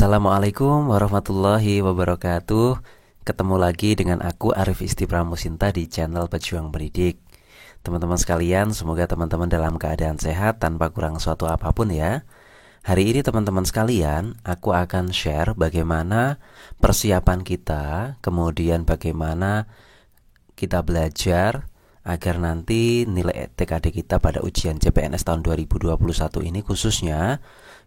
Assalamualaikum warahmatullahi wabarakatuh. Ketemu lagi dengan aku Arif Isti Pramusinta di channel Pejuang Pendidik. Teman-teman sekalian, semoga teman-teman dalam keadaan sehat tanpa kurang suatu apapun ya. Hari ini teman-teman sekalian, aku akan share bagaimana persiapan kita, kemudian bagaimana kita belajar agar nanti nilai TKD kita pada ujian CPNS tahun 2021 ini khususnya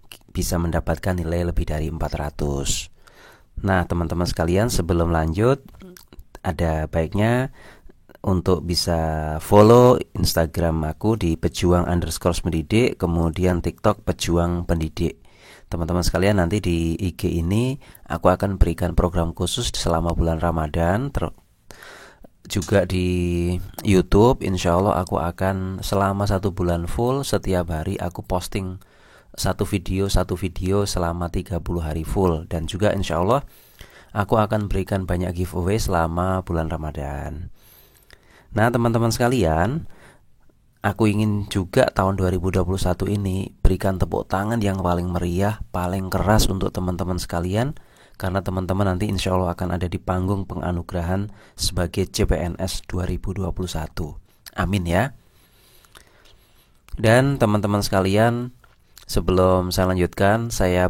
bisa mendapatkan nilai lebih dari 400. Nah, teman-teman sekalian, sebelum lanjut, ada baiknya untuk bisa follow Instagram aku di pejuang_pendidik, kemudian TikTok Pejuang Pendidik. Teman-teman sekalian, nanti di IG ini aku akan berikan program khusus selama bulan Ramadan. Juga di YouTube, insya Allah aku akan selama 1 bulan full, setiap hari aku posting satu video selama 30 hari full. Dan juga insya Allah aku akan berikan banyak giveaway selama bulan Ramadan. Nah, teman-teman sekalian, aku ingin juga tahun 2021 ini berikan tepuk tangan yang paling meriah, paling keras untuk teman-teman sekalian, karena teman-teman nanti insya Allah akan ada di panggung penganugerahan sebagai CPNS 2021. Amin ya. Dan teman-teman sekalian, sebelum saya lanjutkan, saya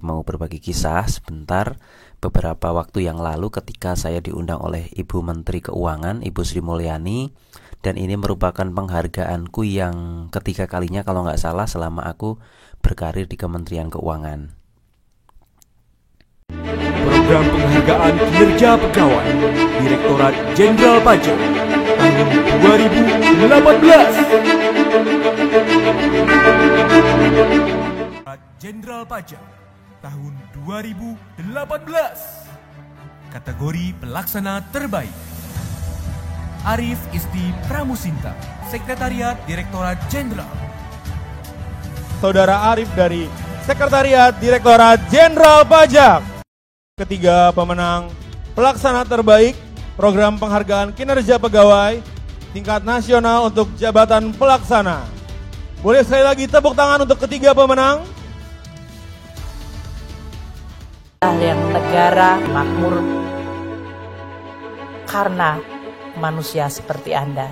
mau berbagi kisah sebentar. Beberapa waktu yang lalu ketika saya diundang oleh Ibu Menteri Keuangan, Ibu Sri Mulyani, dan ini merupakan penghargaanku yang ketiga kalinya kalau nggak salah selama aku berkarir di Kementerian Keuangan. Program Penghargaan Kinerja Pegawai Direktorat Jenderal Pajak tahun 2018. Jenderal Pajak tahun 2018. Kategori Pelaksana Terbaik Arif Isti Pramusinta, Sekretariat Direktorat Jenderal. Saudara Arif dari Sekretariat Direktorat Jenderal Pajak. Ketiga pemenang Pelaksana Terbaik Program Penghargaan Kinerja Pegawai tingkat nasional untuk jabatan pelaksana. Boleh sekali lagi tepuk tangan untuk ketiga pemenang. Yang negara makmur karena manusia seperti Anda.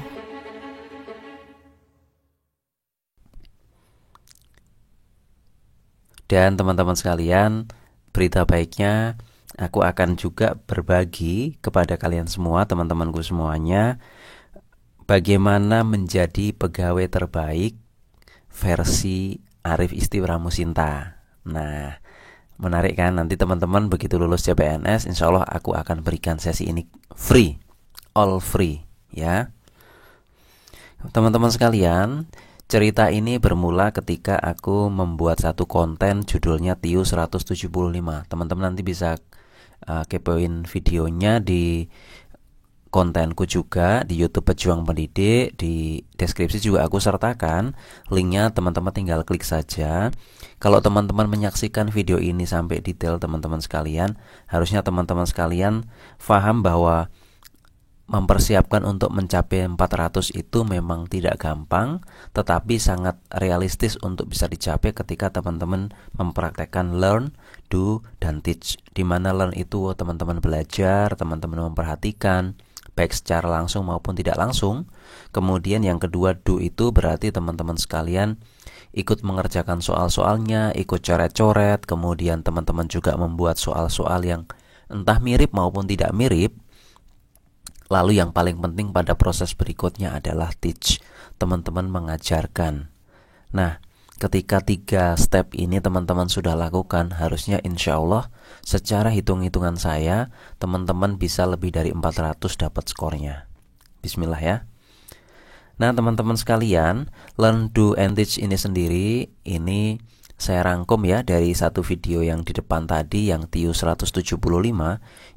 Dan teman-teman sekalian, berita baiknya aku akan juga berbagi kepada kalian semua, teman-temanku semuanya, bagaimana menjadi pegawai terbaik versi Arif Isti Pramusinta. Nah, menarik kan? Nanti teman-teman begitu lulus CPNS, insya Allah aku akan berikan sesi ini free, all free ya. Teman-teman sekalian, cerita ini bermula ketika aku membuat satu konten judulnya TIU 175. Teman-teman nanti bisa kepoin videonya di kontenku juga di YouTube Pejuang Pendidik. Di deskripsi juga aku sertakan linknya, teman-teman tinggal klik saja. Kalau teman-teman menyaksikan video ini sampai detail, teman-teman sekalian, harusnya teman-teman sekalian paham bahwa mempersiapkan untuk mencapai 400 itu memang tidak gampang, tetapi sangat realistis untuk bisa dicapai ketika teman-teman mempraktekkan learn, do, dan teach. Di mana learn itu teman-teman belajar, teman-teman memperhatikan, baik secara langsung maupun tidak langsung. Kemudian yang kedua, do itu berarti teman-teman sekalian ikut mengerjakan soal-soalnya, ikut coret-coret. Kemudian teman-teman juga membuat soal-soal yang entah mirip maupun tidak mirip. Lalu yang paling penting pada proses berikutnya adalah teach, teman-teman mengajarkan. Nah, ketika 3 step ini teman-teman sudah lakukan, harusnya insya Allah secara hitung-hitungan saya, teman-teman bisa lebih dari 400 dapat skornya. Bismillah ya. Nah, teman-teman sekalian, learn, do, and teach ini sendiri, ini saya rangkum ya dari satu video yang di depan tadi, yang TIU 175,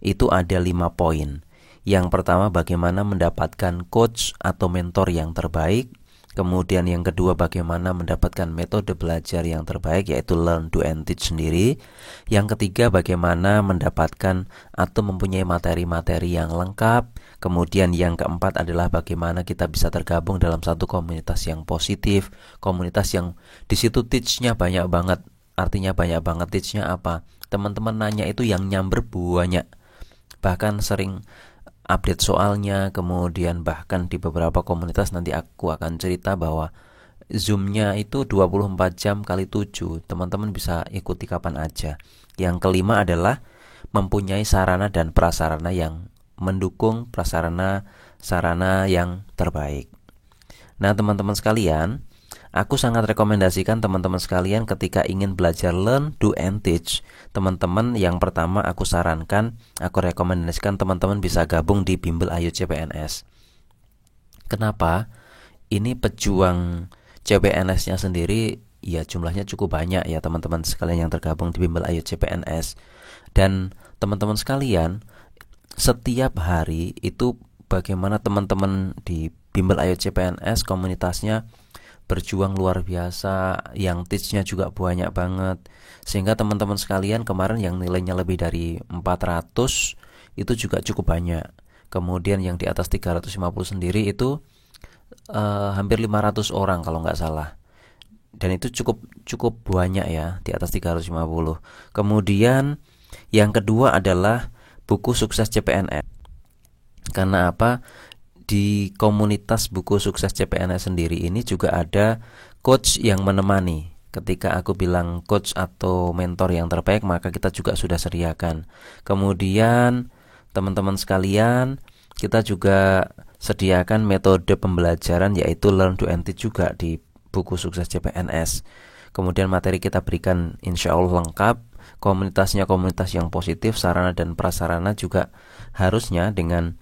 itu ada 5 poin. Yang pertama, bagaimana mendapatkan coach atau mentor yang terbaik. Kemudian yang kedua, bagaimana mendapatkan metode belajar yang terbaik, yaitu learn, do, and teach sendiri. Yang ketiga, bagaimana mendapatkan atau mempunyai materi-materi yang lengkap. Kemudian yang keempat adalah bagaimana kita bisa tergabung dalam satu komunitas yang positif, komunitas yang di situ teach-nya banyak banget artinya banyak banget tipsnya apa? Teman-teman nanya itu yang nyamber banyak, bahkan sering update soalnya. Kemudian bahkan di beberapa komunitas nanti aku akan cerita bahwa Zoom-nya itu 24 jam kali 7, teman-teman bisa ikuti kapan aja. Yang kelima adalah mempunyai sarana dan prasarana yang mendukung prasarana-sarana yang terbaik. Nah teman-teman sekalian, aku sangat rekomendasikan teman-teman sekalian ketika ingin belajar learn, do, and teach. Teman-teman yang pertama aku sarankan, aku rekomendasikan teman-teman bisa gabung di Bimbel Ayo CPNS. Kenapa? Ini pejuang CPNS-nya sendiri ya jumlahnya cukup banyak ya teman-teman sekalian yang tergabung di Bimbel Ayo CPNS. Dan teman-teman sekalian, setiap hari itu bagaimana teman-teman di Bimbel Ayo CPNS komunitasnya berjuang luar biasa, yang teach-nya juga banyak banget. Sehingga teman-teman sekalian kemarin yang nilainya lebih dari 400 itu juga cukup banyak. Kemudian yang di atas 350 sendiri itu hampir 500 orang kalau nggak salah. Dan itu cukup banyak ya, di atas 350. Kemudian yang kedua adalah buku sukses CPNS. Karena apa? Di komunitas buku sukses CPNS sendiri ini juga ada coach yang menemani. Ketika aku bilang coach atau mentor yang terbaik, maka kita juga sudah sediakan. Kemudian teman-teman sekalian, kita juga sediakan metode pembelajaran yaitu learn, do, and teach juga di buku sukses CPNS. Kemudian materi kita berikan insya Allah lengkap. Komunitasnya komunitas yang positif, sarana dan prasarana juga harusnya dengan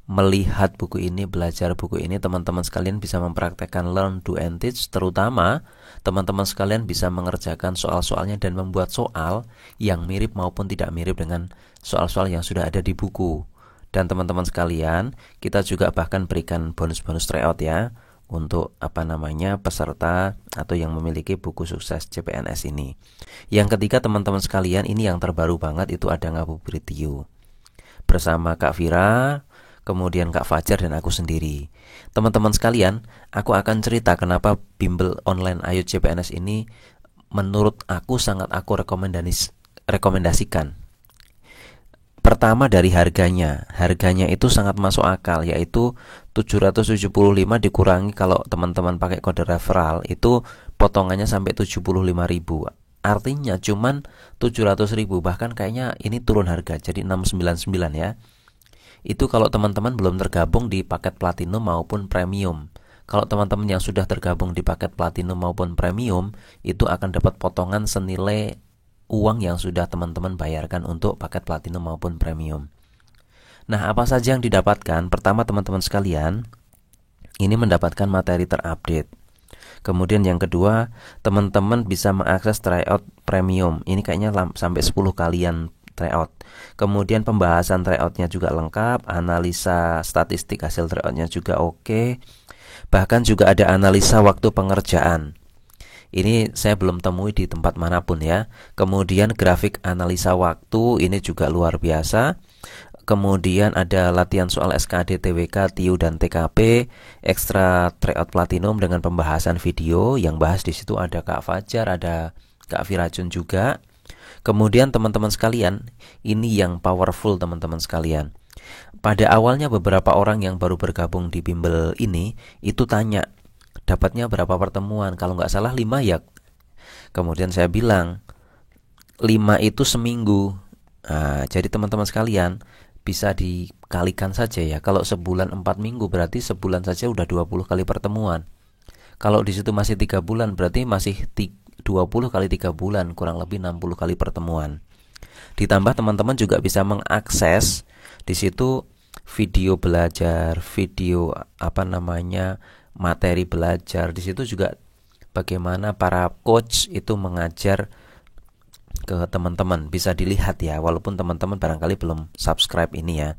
melihat buku ini, belajar buku ini, teman-teman sekalian bisa mempraktekkan learn, do, and teach. Terutama teman-teman sekalian bisa mengerjakan soal-soalnya dan membuat soal yang mirip maupun tidak mirip dengan soal-soal yang sudah ada di buku. Dan teman-teman sekalian, kita juga bahkan berikan bonus-bonus tryout ya untuk peserta atau yang memiliki buku sukses CPNS ini. Yang ketiga teman-teman sekalian, ini yang terbaru banget, itu ada Ngabuburit You bersama Kak Vira, kemudian Kak Fajar dan aku sendiri. Teman-teman sekalian, aku akan cerita kenapa Bimbel Online Ayo CPNS ini menurut aku sangat aku rekomendasikan. Pertama dari harganya. Harganya itu sangat masuk akal, yaitu 775 dikurangi kalau teman-teman pakai kode referral itu potongannya sampai 75.000. Artinya cuman 700.000, bahkan kayaknya ini turun harga jadi 699 ya. Itu kalau teman-teman belum tergabung di paket platinum maupun premium. Kalau teman-teman yang sudah tergabung di paket platinum maupun premium, itu akan dapat potongan senilai uang yang sudah teman-teman bayarkan untuk paket platinum maupun premium. Nah, apa saja yang didapatkan? Pertama teman-teman sekalian, ini mendapatkan materi terupdate. Kemudian yang kedua, teman-teman bisa mengakses tryout premium. Ini kayaknya sampai 10 kalian tryout. Kemudian pembahasan tryoutnya juga lengkap, analisa statistik hasil tryoutnya juga oke. Bahkan juga ada analisa waktu pengerjaan. Ini saya belum temui di tempat manapun ya. Kemudian grafik analisa waktu, ini juga luar biasa. Kemudian ada latihan soal SKD, TWK, TIU, dan TKP, ekstra tryout platinum dengan pembahasan video. Yang bahas di situ ada Kak Fajar, ada Kak Virajun juga. Kemudian teman-teman sekalian, ini yang powerful teman-teman sekalian. Pada awalnya beberapa orang yang baru bergabung di Bimbel ini itu tanya, dapatnya berapa pertemuan? Kalau nggak salah 5 ya. Kemudian saya bilang 5 itu seminggu. Nah, jadi teman-teman sekalian bisa dikalikan saja ya. Kalau sebulan 4 minggu berarti sebulan saja udah 20 kali pertemuan. Kalau di situ masih 3 bulan berarti masih 20 kali 3 bulan, kurang lebih 60 kali pertemuan. Ditambah teman-teman juga bisa mengakses di situ video belajar, video materi belajar. Di situ juga bagaimana para coach itu mengajar ke teman-teman, bisa dilihat ya, walaupun teman-teman barangkali belum subscribe ini ya.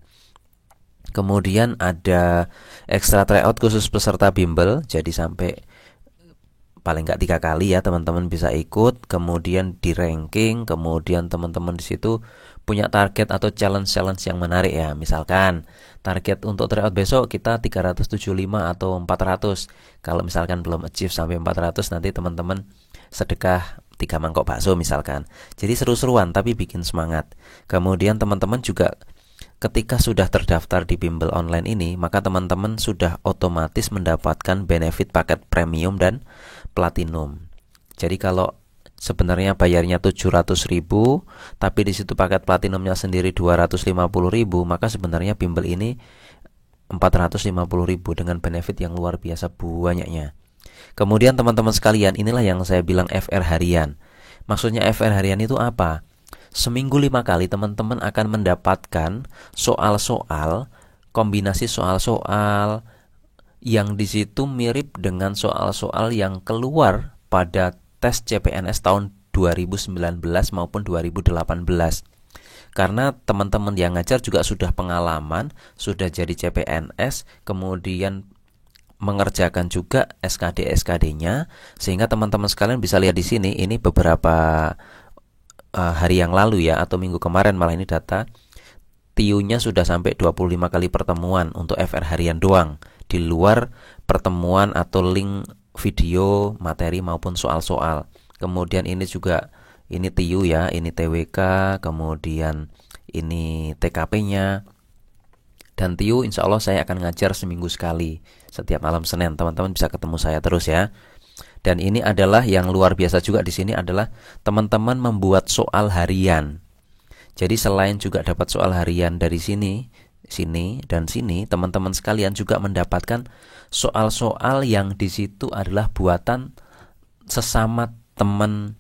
Kemudian ada extra tryout khusus peserta bimbel, jadi sampai paling nggak 3 kali ya teman-teman bisa ikut. Kemudian di ranking, kemudian teman-teman di situ punya target atau challenge yang menarik ya. Misalkan target untuk tryout besok kita 375 atau 400. Kalau misalkan belum achieve sampai 400, nanti teman-teman sedekah 3 mangkok bakso misalkan. Jadi seru-seruan tapi bikin semangat. Kemudian teman-teman juga ketika sudah terdaftar di bimbel online ini, maka teman-teman sudah otomatis mendapatkan benefit paket premium dan platinum. Jadi kalau sebenarnya bayarnya 700.000, tapi di situ paket platinumnya sendiri 250.000, maka sebenarnya bimbel ini 450.000 dengan benefit yang luar biasa banyaknya. Kemudian teman-teman sekalian, inilah yang saya bilang FR harian. Maksudnya FR harian itu apa? Seminggu 5 kali teman-teman akan mendapatkan soal-soal, kombinasi soal-soal yang di situ mirip dengan soal-soal yang keluar pada tes CPNS tahun 2019 maupun 2018. Karena teman-teman yang ngajar juga sudah pengalaman, sudah jadi CPNS, kemudian mengerjakan juga SKD-SKD-nya, sehingga teman-teman sekalian bisa lihat di sini, ini beberapa hari yang lalu ya, atau minggu kemarin malah ini data TIU-nya sudah sampai 25 kali pertemuan untuk FR harian doang, di luar pertemuan atau link video, materi maupun soal-soal. Kemudian ini juga, ini TIU ya, ini TWK, kemudian ini TKP-nya. Dan TIU insya Allah saya akan ngajar seminggu sekali, setiap malam Senin. Teman-teman bisa ketemu saya terus ya. Dan ini adalah yang luar biasa juga di sini adalah teman-teman membuat soal harian. Jadi selain juga dapat soal harian dari sini, dan sini, teman-teman sekalian juga mendapatkan soal-soal yang di situ adalah buatan sesama teman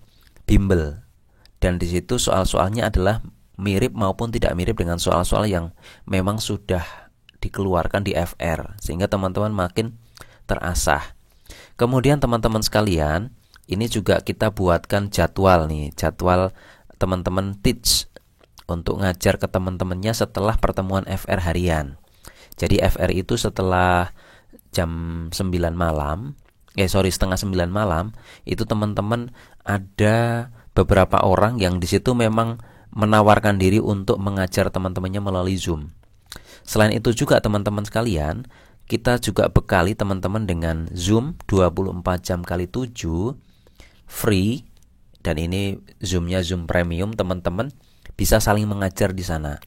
bimbel. Dan di situ soal-soalnya adalah mirip maupun tidak mirip dengan soal-soal yang memang sudah dikeluarkan di FR, sehingga teman-teman makin terasah. Kemudian teman-teman sekalian, ini juga kita buatkan jadwal nih, jadwal teman-teman teach untuk ngajar ke teman-temannya setelah pertemuan FR harian. Jadi FR itu setelah jam 9 malam, setengah 9 malam, itu teman-teman ada beberapa orang yang di situ memang menawarkan diri untuk mengajar teman-temannya melalui Zoom. Selain itu juga teman-teman sekalian, kita juga bekali teman-teman dengan Zoom 24 jam kali 7 free, dan ini Zoom-nya Zoom Premium, teman-teman bisa saling mengajar di sana.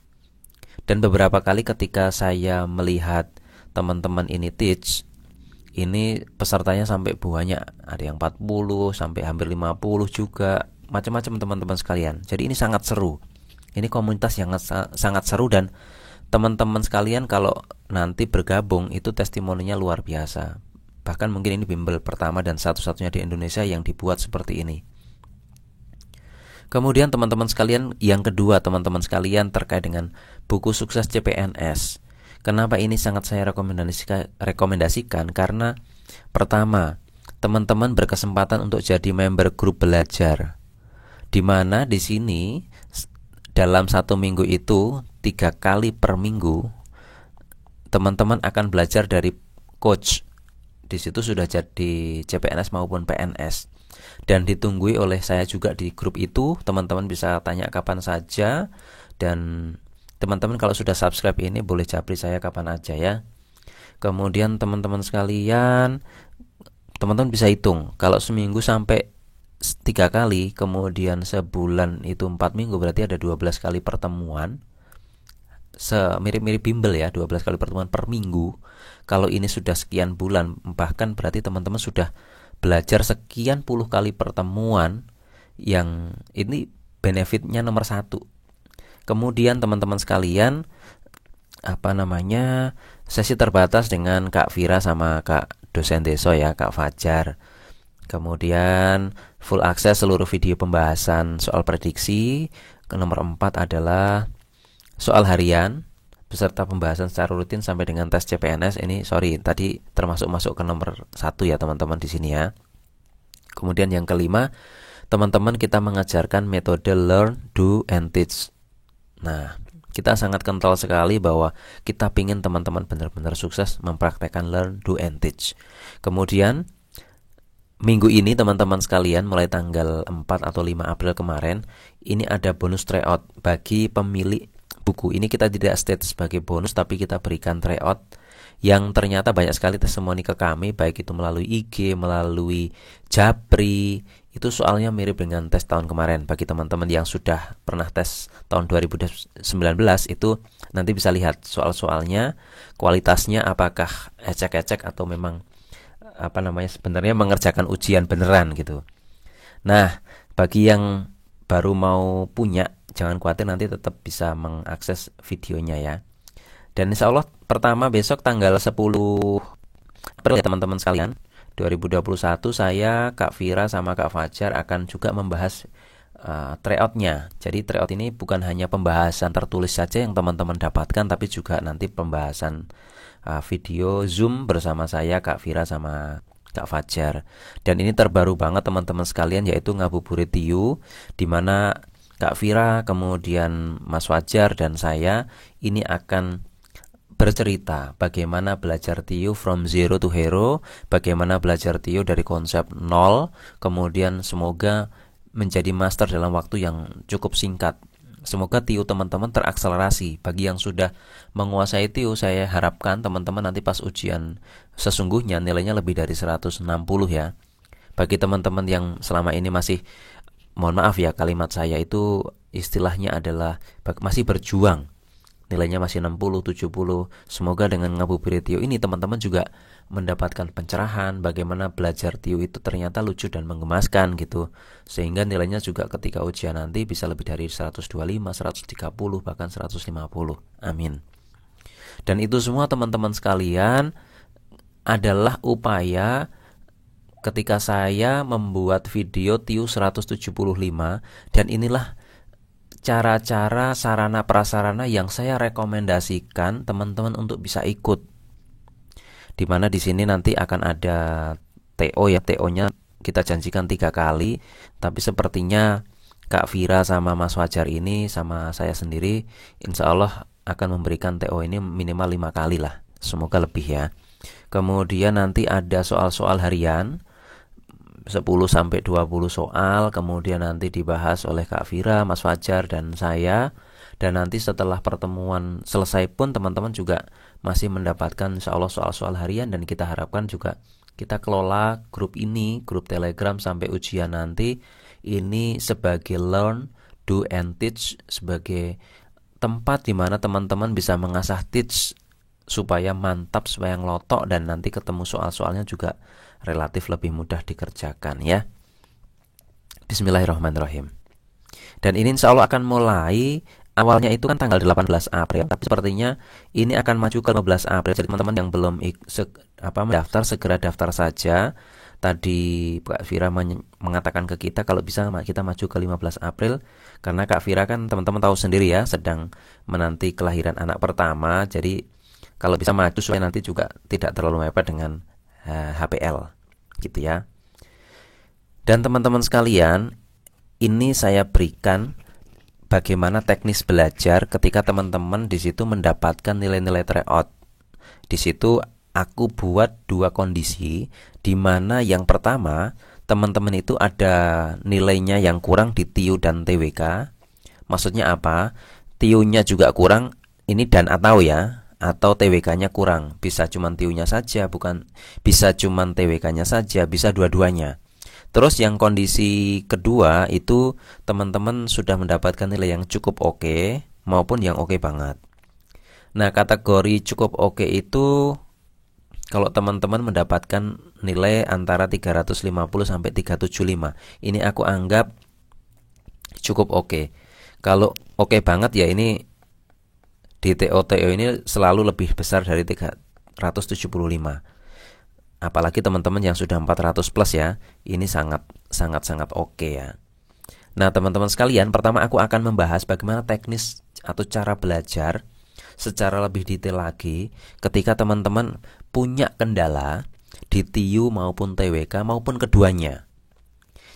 Dan beberapa kali ketika saya melihat teman-teman ini teach, ini pesertanya sampai banyak, ada yang 40 sampai hampir 50 juga, macam-macam teman-teman sekalian. Jadi ini sangat seru. Ini komunitas yang sangat seru, dan teman-teman sekalian kalau nanti bergabung itu testimoninya luar biasa. Bahkan mungkin ini bimbel pertama dan satu-satunya di Indonesia yang dibuat seperti ini. Kemudian teman-teman sekalian, yang kedua teman-teman sekalian terkait dengan buku sukses CPNS. Kenapa ini sangat saya rekomendasikan? Karena pertama, teman-teman berkesempatan untuk jadi member grup belajar, di mana di sini dalam 1 minggu itu 3 kali per minggu teman-teman akan belajar dari coach. Di situ sudah jadi CPNS maupun PNS, dan ditunggui oleh saya juga di grup itu. Teman-teman bisa tanya kapan saja, dan teman-teman kalau sudah subscribe ini boleh japri saya kapan aja ya. Kemudian teman-teman sekalian, teman-teman bisa hitung kalau seminggu sampai 3 kali, kemudian sebulan itu 4 minggu, berarti ada 12 kali pertemuan. Semirip-mirip bimbel ya, 12 kali pertemuan per minggu. Kalau ini sudah sekian bulan, bahkan berarti teman-teman sudah belajar sekian puluh kali pertemuan, yang ini benefitnya nomor 1. Kemudian teman-teman sekalian, sesi terbatas dengan Kak Vira sama Kak dosen Deso ya, Kak Fajar. Kemudian full akses seluruh video pembahasan soal prediksi. Nomor 4 adalah soal harian beserta pembahasan secara rutin sampai dengan tes CPNS. Ini tadi termasuk masuk ke nomor 1 ya teman-teman di sini ya. Kemudian yang kelima, teman-teman kita mengajarkan metode learn, do, and teach. Nah, kita sangat kental sekali bahwa kita pingin teman-teman benar-benar sukses mempraktekkan learn, do, and teach. Kemudian minggu ini teman-teman sekalian, mulai tanggal 4 atau 5 April kemarin, ini ada bonus tryout bagi pemilik buku. Ini kita tidak state sebagai bonus, tapi kita berikan tryout yang ternyata banyak sekali testimoni ke kami, baik itu melalui IG, melalui Japri, Itu soalnya mirip dengan tes tahun kemarin. Bagi teman-teman yang sudah pernah tes tahun 2019 itu nanti bisa lihat soal-soalnya, kualitasnya apakah ecek-ecek atau memang sebenarnya mengerjakan ujian beneran gitu. Nah, bagi yang baru mau punya, jangan khawatir, nanti tetap bisa mengakses videonya ya. Dan insya Allah pertama besok tanggal 10 April ya teman-teman sekalian, 2021 saya, Kak Vira sama Kak Fajar akan juga membahas tryout-nya. Jadi tryout ini bukan hanya pembahasan tertulis saja yang teman-teman dapatkan, tapi juga nanti pembahasan video Zoom bersama saya, Kak Vira sama Kak Fajar. Dan ini terbaru banget teman-teman sekalian, yaitu Ngabuburit TIU, di mana Kak Vira, kemudian Mas Fajar dan saya ini akan bercerita bagaimana belajar TIU from zero to hero, bagaimana belajar TIU dari konsep nol, kemudian semoga menjadi master dalam waktu yang cukup singkat. Semoga TIU teman-teman terakselerasi. Bagi yang sudah menguasai TIU, saya harapkan teman-teman nanti pas ujian sesungguhnya nilainya lebih dari 160 ya. Bagi teman-teman yang selama ini masih, mohon maaf ya kalimat saya itu istilahnya adalah masih berjuang, nilainya masih 60, 70. Semoga dengan Ngabuburit TIU ini teman-teman juga mendapatkan pencerahan bagaimana belajar TIU itu ternyata lucu dan menggemaskan gitu. Sehingga nilainya juga ketika ujian nanti bisa lebih dari 125, 130, bahkan 150. Amin. Dan itu semua teman-teman sekalian adalah upaya ketika saya membuat video TIU 175, dan inilah cara-cara, sarana prasarana yang saya rekomendasikan teman-teman untuk bisa ikut. Dimana di sini nanti akan ada TO ya, TO-nya kita janjikan 3 kali, tapi sepertinya Kak Vira sama Mas Fajar ini sama saya sendiri insya Allah akan memberikan TO ini minimal 5 kali lah, semoga lebih ya. Kemudian nanti ada soal-soal harian 10-20 soal, kemudian nanti dibahas oleh Kak Vira, Mas Fajar, dan saya. Dan nanti setelah pertemuan selesai pun teman-teman juga masih mendapatkan insya Allah soal-soal harian. Dan kita harapkan juga kita kelola grup ini, grup Telegram sampai ujian nanti, ini sebagai learn, do, and teach, sebagai tempat di mana teman-teman bisa mengasah teach supaya mantap, supaya ngelotok, dan nanti ketemu soal-soalnya juga relatif lebih mudah dikerjakan ya. Bismillahirrahmanirrahim. Dan ini insya Allah akan mulai, awalnya itu kan tanggal 18 April, tapi sepertinya ini akan maju ke 15 April. Jadi teman-teman yang belum mendaftar, segera daftar saja. Tadi Kak Vira mengatakan ke kita kalau bisa kita maju ke 15 April, karena Kak Vira kan teman-teman tahu sendiri ya, sedang menanti kelahiran anak pertama. Jadi kalau bisa maju supaya nanti juga tidak terlalu mepet dengan HPL gitu ya. Dan teman-teman sekalian, ini saya berikan bagaimana teknis belajar ketika teman-teman di situ mendapatkan nilai-nilai tryout. Di situ aku buat 2 kondisi, di mana yang pertama teman-teman itu ada nilainya yang kurang di TIU dan TWK. Maksudnya apa? TIU-nya juga kurang, ini dan atau ya, atau TWK-nya kurang. Bisa cuman TIU-nya saja, bukan bisa cuman TWK-nya saja, bisa dua-duanya. Terus yang kondisi kedua itu teman-teman sudah mendapatkan nilai yang cukup oke maupun yang oke banget. Nah, kategori cukup oke itu kalau teman-teman mendapatkan nilai antara 350 sampai 375, ini aku anggap cukup oke. Kalau oke banget ya ini di TO ini selalu lebih besar dari 375. Apalagi teman-teman yang sudah 400 plus ya, ini sangat oke ya. Nah teman-teman sekalian, pertama aku akan membahas bagaimana teknis atau cara belajar secara lebih detail lagi ketika teman-teman punya kendala di TIU maupun TWK maupun keduanya.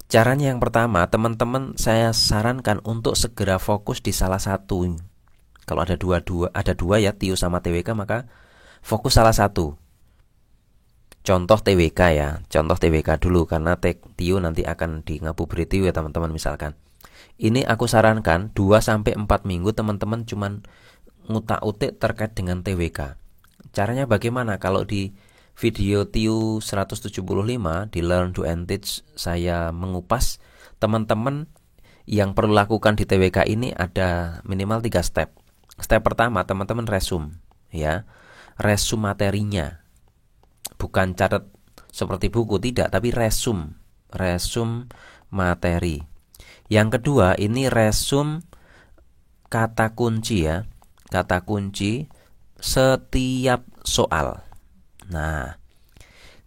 Caranya yang pertama, teman-teman saya sarankan untuk segera fokus di salah satu. Kalau ada dua ya, TIU sama TWK, maka fokus salah satu. Contoh TWK ya, contoh TWK dulu karena TIU nanti akan di Ngabuburit TIU ya teman-teman misalkan. Ini aku sarankan 2-4 minggu teman-teman cuman ngutak-utik terkait dengan TWK. Caranya bagaimana? Kalau di video TIU 175 di Learn, Do, and Teach, saya mengupas teman-teman yang perlu lakukan di TWK ini ada minimal 3 step. Step pertama, teman-teman resume, ya. Resume materinya. Bukan catat seperti buku, tidak, tapi resume materi. Yang kedua, ini resume kata kunci, ya. Kata kunci setiap soal. Nah,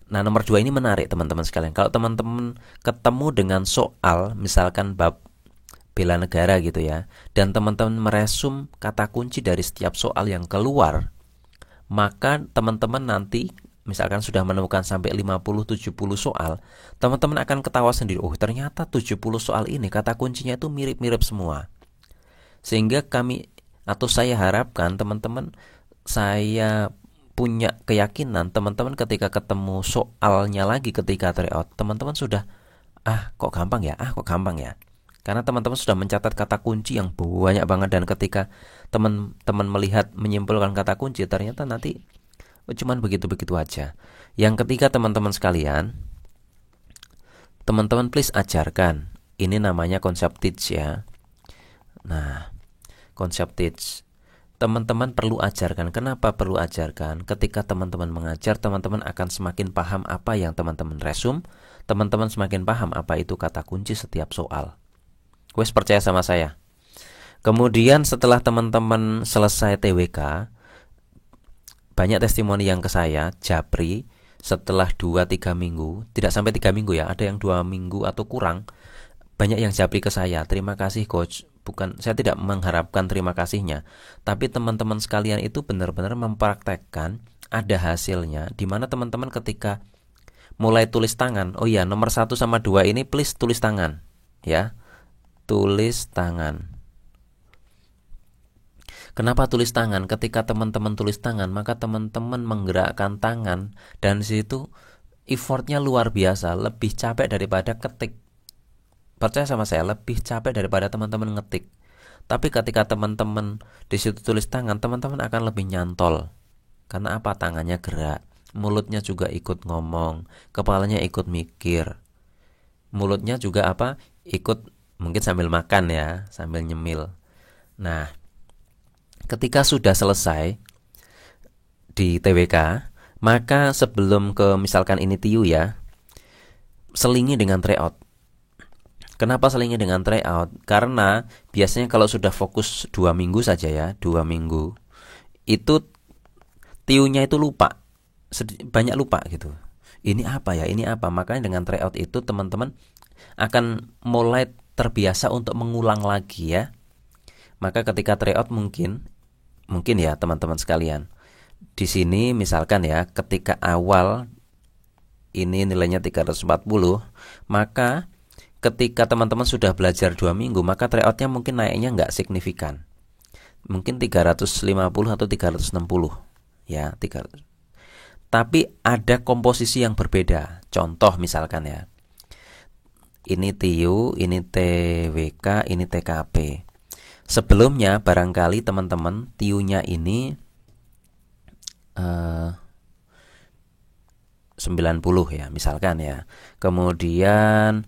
nomor 2 ini menarik teman-teman sekalian. Kalau teman-teman ketemu dengan soal, misalkan bab bela negara gitu ya, dan teman-teman meresum kata kunci dari setiap soal yang keluar, maka teman-teman nanti misalkan sudah menemukan sampai 50-70 soal, teman-teman akan ketawa sendiri, oh ternyata 70 soal ini kata kuncinya itu mirip-mirip semua. Sehingga kami atau saya harapkan teman-teman, saya punya keyakinan teman-teman ketika ketemu soalnya lagi ketika tryout, teman-teman sudah kok gampang ya, karena teman-teman sudah mencatat kata kunci yang banyak banget, dan ketika teman-teman melihat menyimpulkan kata kunci, ternyata nanti cuman begitu-begitu aja. Yang ketiga teman-teman sekalian, teman-teman please ajarkan. Ini namanya konsep teach, ya. Nah, konsep teach. Teman-teman perlu ajarkan. Kenapa perlu ajarkan? Ketika teman-teman mengajar, teman-teman akan semakin paham apa yang teman-teman resume. Teman-teman semakin paham apa itu kata kunci setiap soal. Wes, percaya sama saya. Kemudian setelah teman-teman selesai TWK, banyak testimoni yang ke saya, japri, setelah 2-3 minggu, tidak sampai 3 minggu ya, ada yang 2 minggu atau kurang, banyak yang japri ke saya, terima kasih coach. Bukan, saya tidak mengharapkan terima kasihnya, tapi teman-teman sekalian itu benar-benar mempraktekkan, ada hasilnya, dimana teman-teman ketika mulai tulis tangan, oh iya, nomor 1 sama 2 ini please tulis tangan, ya. Tulis tangan. Kenapa tulis tangan? Ketika teman-teman tulis tangan, maka teman-teman menggerakkan tangan, dan di situ effortnya luar biasa, lebih capek daripada ketik. Percaya sama saya, lebih capek daripada teman-teman ngetik. Tapi ketika teman-teman di situ tulis tangan, teman-teman akan lebih nyantol. Karena apa? Tangannya gerak, mulutnya juga ikut ngomong, kepalanya ikut mikir. Mulutnya juga apa? Ikut mungkin sambil makan ya, sambil nyemil. Nah, ketika sudah selesai di TWK, maka sebelum ke misalkan ini TIU ya, selingi dengan tryout. Kenapa selingi dengan tryout? Karena biasanya kalau sudah fokus 2 minggu saja ya, 2 minggu, itu TIU-nya itu lupa, banyak lupa gitu. Ini apa ya, ini apa? Makanya dengan tryout itu teman-teman akan mulai terbiasa untuk mengulang lagi ya. Maka ketika tryout mungkin ya teman-teman sekalian, di sini misalkan ya, ketika awal ini nilainya 340, maka ketika teman-teman sudah belajar 2 minggu, maka tryoutnya mungkin naiknya nggak signifikan, mungkin 350 atau 360 ya, 300. Tapi ada komposisi yang berbeda. Contoh misalkan ya, ini TIU, ini TWK, ini TKP. Sebelumnya barangkali teman-teman TIU-nya ini 90 ya, misalkan ya. Kemudian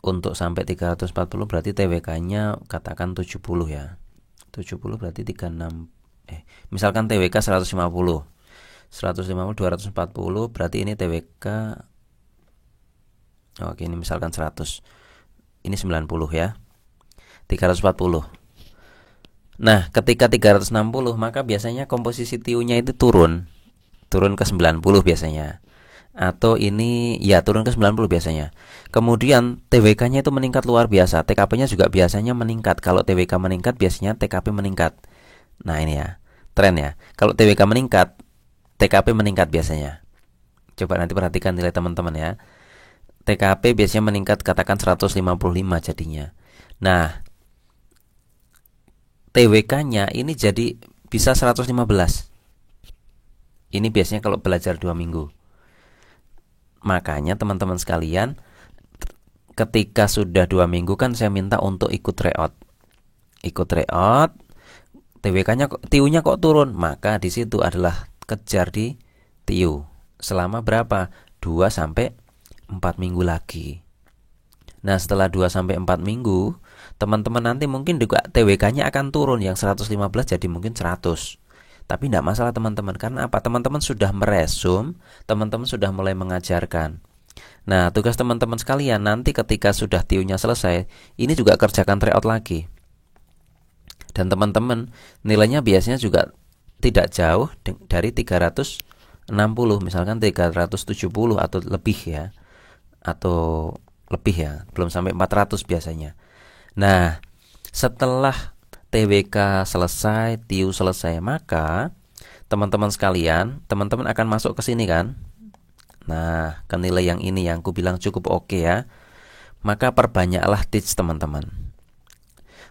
untuk sampai 340 berarti TWK-nya katakan 70 ya. 70 berarti 36. Misalkan TWK 150. 240 berarti ini TWK. Oke, ini misalkan 100. Ini 90 ya. 340. Nah, ketika 360 maka biasanya komposisi TIU-nya itu turun ke 90 biasanya. Atau ini ya turun ke 90 biasanya. Kemudian TWK-nya itu meningkat luar biasa. TKP-nya juga biasanya meningkat. Kalau TWK meningkat biasanya TKP meningkat. Nah, ini ya, tren ya. Kalau TWK meningkat, TKP meningkat biasanya. Coba nanti perhatikan nilai teman-teman ya. TKP biasanya meningkat katakan 155 jadinya. Nah, TWK-nya ini jadi bisa 115. Ini biasanya kalau belajar 2 minggu. Makanya teman-teman sekalian, ketika sudah 2 minggu kan saya minta untuk ikut tryout. TWK-nya TIU-nya kok turun, maka di situ adalah kejar di TIU. selama berapa? 2 sampai 4 minggu lagi. Nah, setelah 2 sampai 4 minggu, teman-teman nanti mungkin juga TWK-nya akan turun, yang 115 jadi mungkin 100. Tapi tidak masalah teman-teman, karena apa? Teman-teman sudah meresum, teman-teman sudah mulai mengajarkan. Nah, tugas teman-teman sekalian nanti ketika sudah TIU-nya selesai, ini juga kerjakan tryout lagi. Dan teman-teman nilainya biasanya juga tidak jauh dari 360, misalkan 370 atau lebih ya. Atau lebih ya, belum sampai 400 biasanya. Nah, setelah TWK selesai, TIU selesai, maka teman-teman sekalian, teman-teman akan masuk ke sini kan? Nah, ke nilai yang ini yang aku bilang cukup oke ya. Maka perbanyaklah teach teman-teman.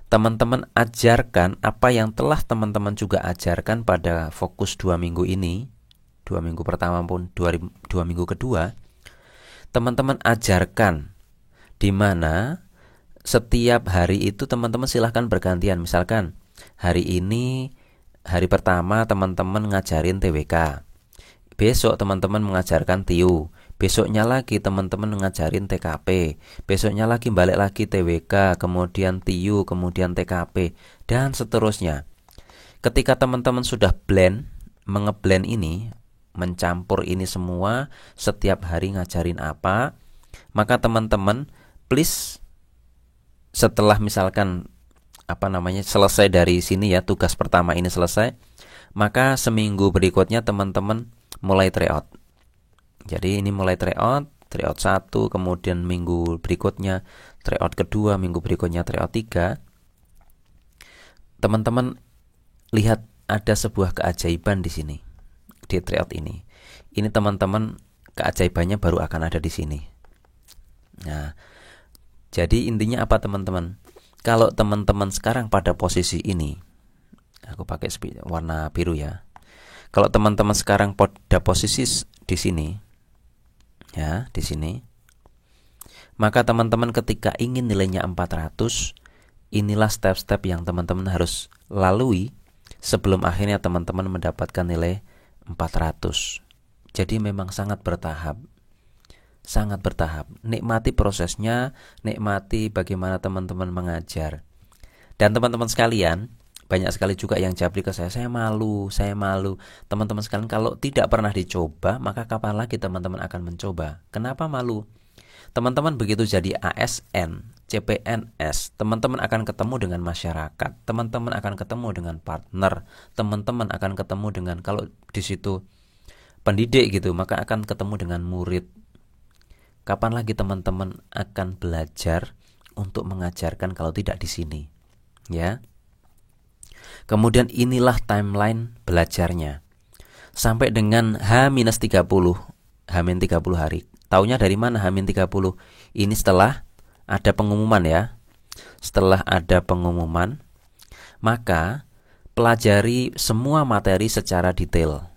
Teman-teman ajarkan apa yang telah teman-teman juga ajarkan pada fokus 2 minggu ini. 2 minggu pertama pun 2 minggu kedua. Teman-teman ajarkan di mana setiap hari itu teman-teman silahkan bergantian. Misalkan hari ini, hari pertama teman-teman ngajarin TWK, besok teman-teman mengajarkan TIU, besoknya lagi teman-teman ngajarin TKP, besoknya lagi balik lagi TWK, kemudian TIU, kemudian TKP, dan seterusnya. Ketika teman-teman sudah mengeblend ini, mencampur ini semua, setiap hari ngajarin apa, maka teman-teman please, setelah misalkan selesai dari sini ya, tugas pertama ini selesai, maka seminggu berikutnya teman-teman mulai tryout. Jadi ini mulai tryout 1, kemudian minggu berikutnya tryout kedua, minggu berikutnya tryout 3. Teman-teman lihat ada sebuah keajaiban di sini, di tryout ini. Ini teman-teman keajaibannya baru akan ada di sini. Nah, jadi intinya apa teman-teman? Kalau teman-teman sekarang pada posisi ini, aku pakai warna biru ya. Kalau teman-teman sekarang pada posisi di sini, ya di sini, maka teman-teman ketika ingin nilainya 400, inilah step-step yang teman-teman harus lalui sebelum akhirnya teman-teman mendapatkan nilai 400. Jadi memang sangat bertahap. Sangat bertahap. Nikmati prosesnya, nikmati bagaimana teman-teman mengajar. Dan teman-teman sekalian, banyak sekali juga yang japri ke saya malu. Teman-teman sekalian, kalau tidak pernah dicoba, maka kapan lagi teman-teman akan mencoba? Kenapa malu? Teman-teman begitu jadi ASN, CPNS, teman-teman akan ketemu dengan masyarakat, teman-teman akan ketemu dengan partner, teman-teman akan ketemu dengan, kalau di situ pendidik gitu, maka akan ketemu dengan murid. Kapan lagi teman-teman akan belajar untuk mengajarkan kalau tidak di sini? Ya. Kemudian inilah timeline belajarnya. Sampai dengan H-30, H-30 hari. Taunya dari mana H-30? Ini setelah ada pengumuman ya. Setelah ada pengumuman, maka pelajari semua materi secara detail.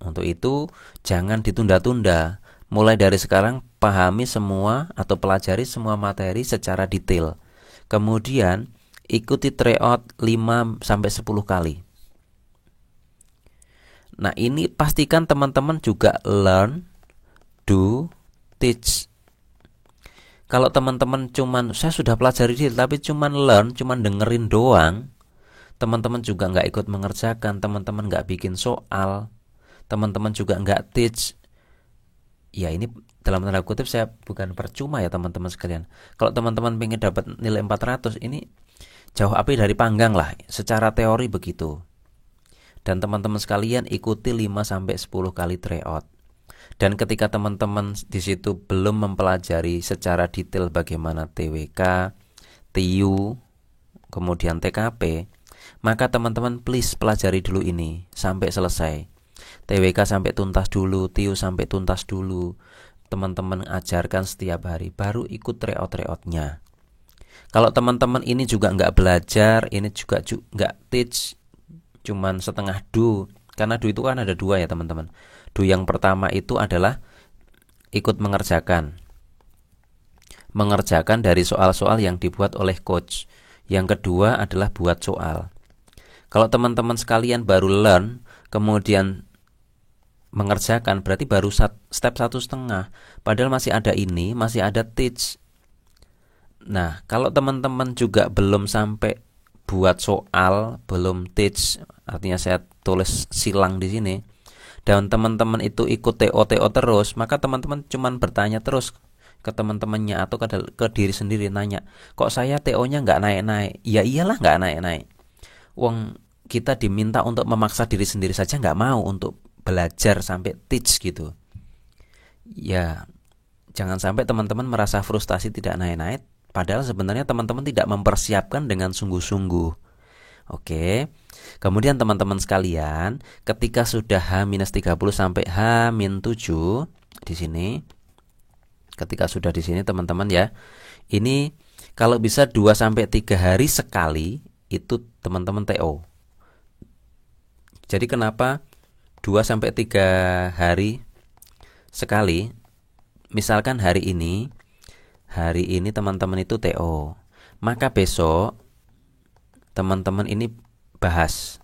Untuk itu jangan ditunda-tunda. Mulai dari sekarang pahami semua atau pelajari semua materi secara detail. Kemudian ikuti tryout 5-10 kali. Nah, ini pastikan teman-teman juga learn, do, teach. Kalau teman-teman saya sudah pelajari tapi cuman learn, cuman dengerin doang, teman-teman juga nggak ikut mengerjakan, teman-teman nggak bikin soal, teman-teman juga nggak teach. Ya ini dalam tanda kutip saya bukan percuma ya teman-teman sekalian. Kalau teman-teman pengen dapat nilai 400, ini jauh api dari panggang lah, secara teori begitu. Dan teman-teman sekalian ikuti 5-10 kali tryout. Dan ketika teman-teman di situ belum mempelajari secara detail bagaimana TWK, TIU, kemudian TKP, maka teman-teman please pelajari dulu ini sampai selesai. TWK sampai tuntas dulu, TIU sampai tuntas dulu. Teman-teman ajarkan setiap hari, baru ikut tryout-tryoutnya. Kalau teman-teman ini juga nggak belajar, ini juga nggak teach, cuman setengah do. Karena do itu kan ada 2 ya teman-teman. Do yang pertama itu adalah ikut mengerjakan dari soal-soal yang dibuat oleh coach. Yang kedua adalah buat soal. Kalau teman-teman sekalian baru learn, kemudian mengerjakan, berarti baru step 1,5. Padahal masih ada ini, masih ada teach. Nah, kalau teman-teman juga belum sampai buat soal, belum teach, artinya saya tulis silang di sini, dan teman-teman itu ikut TO terus, maka teman-teman cuman bertanya terus ke teman-temannya atau ke diri sendiri, nanya, kok saya TO-nya nggak naik-naik? Ya iyalah nggak naik-naik. Wong kita diminta untuk memaksa diri sendiri saja nggak mau untuk belajar sampai teach gitu. Ya, jangan sampai teman-teman merasa frustasi tidak naik-naik, padahal sebenarnya teman-teman tidak mempersiapkan dengan sungguh-sungguh. Oke. Kemudian teman-teman sekalian, ketika sudah H-30 sampai H-7 di sini, ketika sudah di sini teman-teman ya, ini kalau bisa 2 sampai 3 hari sekali itu teman-teman TO. Jadi kenapa 2 sampai 3 hari sekali? Misalkan hari ini teman-teman itu TO, maka besok teman-teman ini bahas,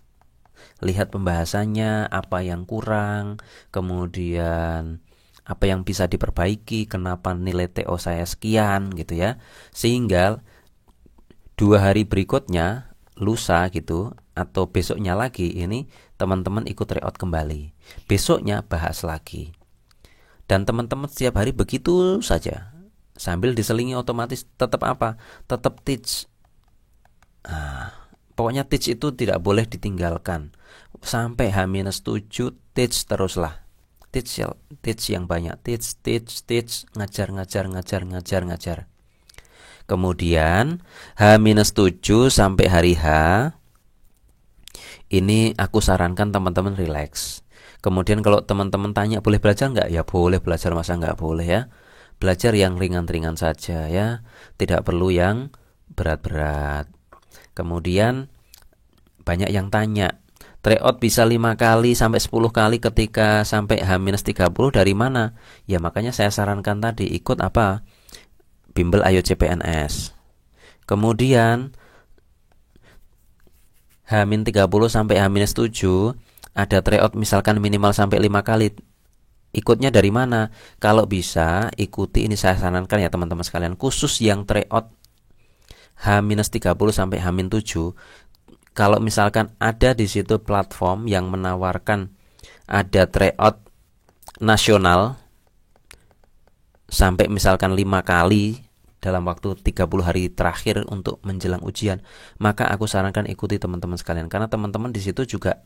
lihat pembahasannya, apa yang kurang, kemudian apa yang bisa diperbaiki, kenapa nilai TO saya sekian gitu ya. Sehingga 2 hari berikutnya, lusa gitu, atau besoknya lagi, ini teman-teman ikut tryout kembali, besoknya bahas lagi. Dan teman-teman setiap hari begitu saja, sambil diselingi otomatis tetap apa? Tetap teach. Pokoknya teach itu tidak boleh ditinggalkan. Sampai H-7 teach teruslah. Teach yang banyak. Teach, ngajar. Kemudian H-7 sampai hari H, ini aku sarankan teman-teman relax. Kemudian kalau teman-teman tanya boleh belajar nggak? Ya boleh belajar, masa nggak boleh ya. Belajar yang ringan-ringan saja ya, tidak perlu yang berat-berat. Kemudian banyak yang tanya, tryout bisa 5 kali sampai 10 kali ketika sampai H-30 dari mana? Ya makanya saya sarankan tadi ikut apa? Bimbel Ayo CPNS. Kemudian H-30 sampai H-7 ada tryout misalkan minimal sampai 5 kali. Ikutnya dari mana? Kalau bisa ikuti, ini saya sarankan ya teman-teman sekalian, khusus yang tryout H-30 sampai H-7. Kalau misalkan ada di situ platform yang menawarkan ada tryout nasional sampai misalkan 5 kali dalam waktu 30 hari terakhir untuk menjelang ujian, maka aku sarankan ikuti teman-teman sekalian, karena teman-teman di situ juga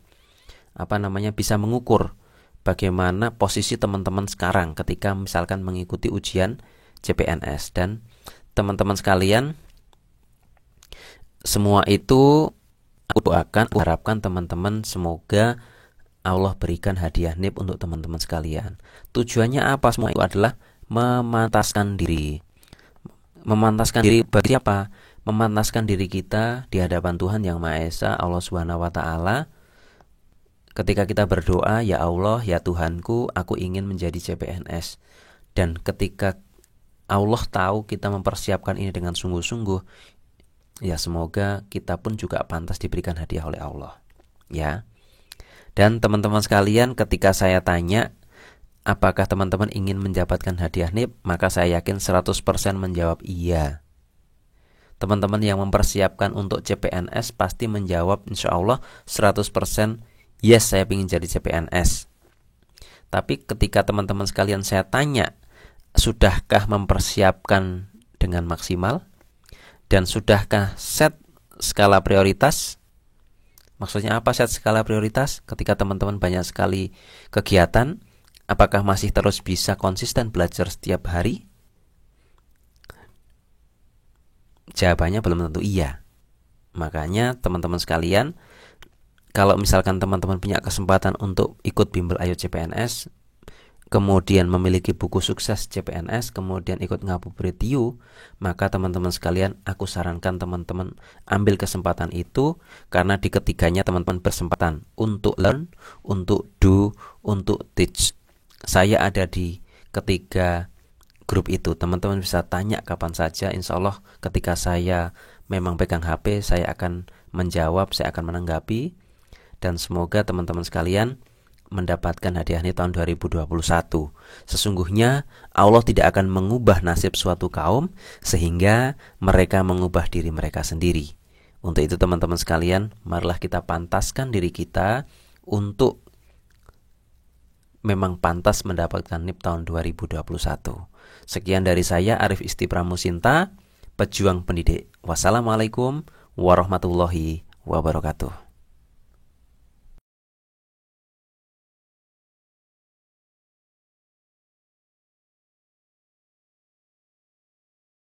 bisa mengukur bagaimana posisi teman-teman sekarang ketika misalkan mengikuti ujian CPNS. Dan teman-teman sekalian, semua itu aku doakan, harapkan teman-teman semoga Allah berikan hadiah NIP untuk teman-teman sekalian. Tujuannya apa? Semua itu adalah memantaskan diri. Memantaskan diri bagi apa? Memantaskan diri kita di hadapan Tuhan Yang Maha Esa, Allah Subhanahu wa taala. Ketika kita berdoa, ya Allah, ya Tuhanku, aku ingin menjadi CPNS. Dan ketika Allah tahu kita mempersiapkan ini dengan sungguh-sungguh, ya semoga kita pun juga pantas diberikan hadiah oleh Allah. Ya. Dan teman-teman sekalian, ketika saya tanya apakah teman-teman ingin mendapatkan hadiah NIP, maka saya yakin 100% menjawab iya. Teman-teman yang mempersiapkan untuk CPNS pasti menjawab insya Allah 100% yes, saya ingin jadi CPNS. Tapi ketika teman-teman sekalian saya tanya, sudahkah mempersiapkan dengan maksimal? Dan sudahkah set skala prioritas? Maksudnya apa set skala prioritas? Ketika teman-teman banyak sekali kegiatan, apakah masih terus bisa konsisten belajar setiap hari? Jawabannya belum tentu iya. Makanya teman-teman sekalian, kalau misalkan teman-teman punya kesempatan untuk ikut bimbel Ayo CPNS, kemudian memiliki buku sukses CPNS, kemudian ikut ngabuburit You, maka teman-teman sekalian, aku sarankan teman-teman ambil kesempatan itu, karena di ketiganya teman-teman bersempatan untuk learn, untuk do, untuk teach. Saya ada di ketiga grup itu. Teman-teman bisa tanya kapan saja, insya Allah ketika saya memang pegang HP, saya akan menjawab, saya akan menanggapi. Dan semoga teman-teman sekalian mendapatkan hadiah ini tahun 2021. Sesungguhnya Allah tidak akan mengubah nasib suatu kaum sehingga mereka mengubah diri mereka sendiri. Untuk itu teman-teman sekalian, marilah kita pantaskan diri kita untuk memang pantas mendapatkan NIP tahun 2021. Sekian dari saya, Arif Isti Pramusinta, pejuang pendidik. Wassalamualaikum warahmatullahi wabarakatuh.